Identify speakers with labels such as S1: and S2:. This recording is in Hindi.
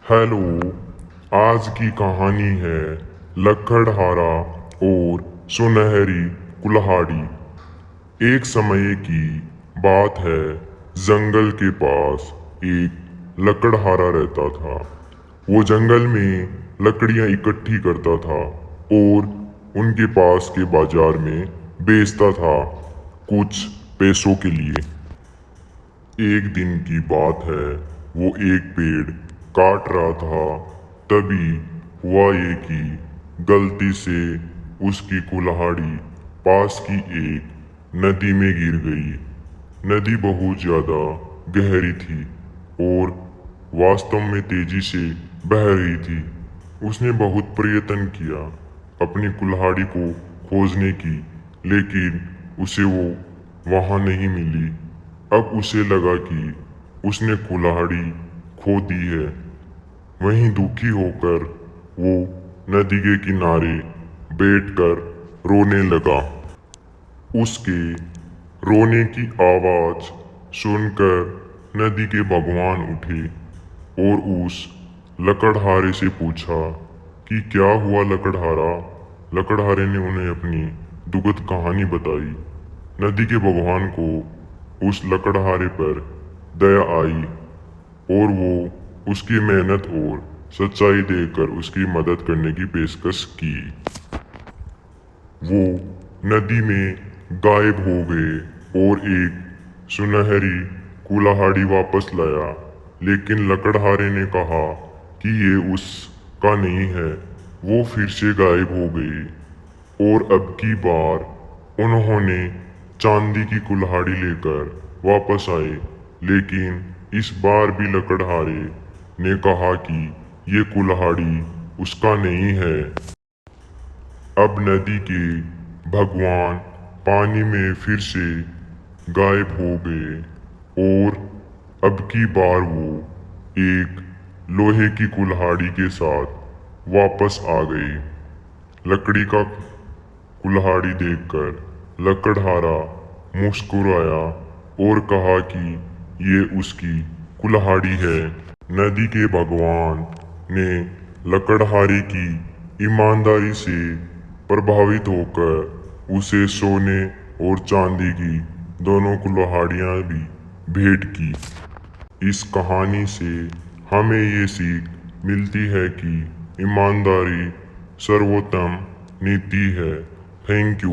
S1: हेलो। आज की कहानी है लकड़हारा और सुनहरी कुल्हाड़ी। एक समय की बात है, जंगल के पास एक लकड़हारा रहता था। वो जंगल में लकड़ियां इकट्ठी करता था और उनके पास के बाजार में बेचता था कुछ पैसों के लिए। एक दिन की बात है, वो एक पेड़ काट रहा था। तभी हुआ ये कि गलती से उसकी कुल्हाड़ी पास की एक नदी में गिर गई। नदी बहुत ज्यादा गहरी थी और वास्तव में तेजी से बह रही थी। उसने बहुत प्रयत्न किया अपनी कुल्हाड़ी को खोजने की, लेकिन उसे वो वहां नहीं मिली। अब उसे लगा कि उसने कुल्हाड़ी खो दी है। वहीं दुखी होकर वो नदी के किनारे बैठकर रोने लगा। उसके रोने की आवाज सुनकर नदी के भगवान उठे और उस लकड़हारे से पूछा कि क्या हुआ लकड़हारा। लकड़हारे ने उन्हें अपनी दुखद कहानी बताई। नदी के भगवान को उस लकड़हारे पर दया आई और वो उसकी मेहनत और सच्चाई देखकर उसकी मदद करने की पेशकश की। वो नदी में गायब हो गए और एक सुनहरी कुल्हाड़ी वापस लाया, लेकिन लकड़हारे ने कहा कि ये उसका नहीं है। वो फिर से गायब हो गई और अब की बार उन्होंने चांदी की कुल्हाड़ी लेकर वापस आए, लेकिन इस बार भी लकड़हारे ने कहा कि ये कुल्हाड़ी उसका नहीं है। अब नदी के भगवान पानी में फिर से गायब हो गए और अब की बार वो एक लोहे की कुल्हाड़ी के साथ वापस आ गई। लकड़ी का कुल्हाड़ी देखकर लकड़हारा मुस्कुराया और कहा कि ये उसकी कुल्हाड़ी है। नदी के भगवान ने लकड़हारे की ईमानदारी से प्रभावित होकर उसे सोने और चांदी की दोनों कुल्हाड़ियां भी भेंट की। इस कहानी से हमें ये सीख मिलती है कि ईमानदारी सर्वोत्तम नीति है। Thank you.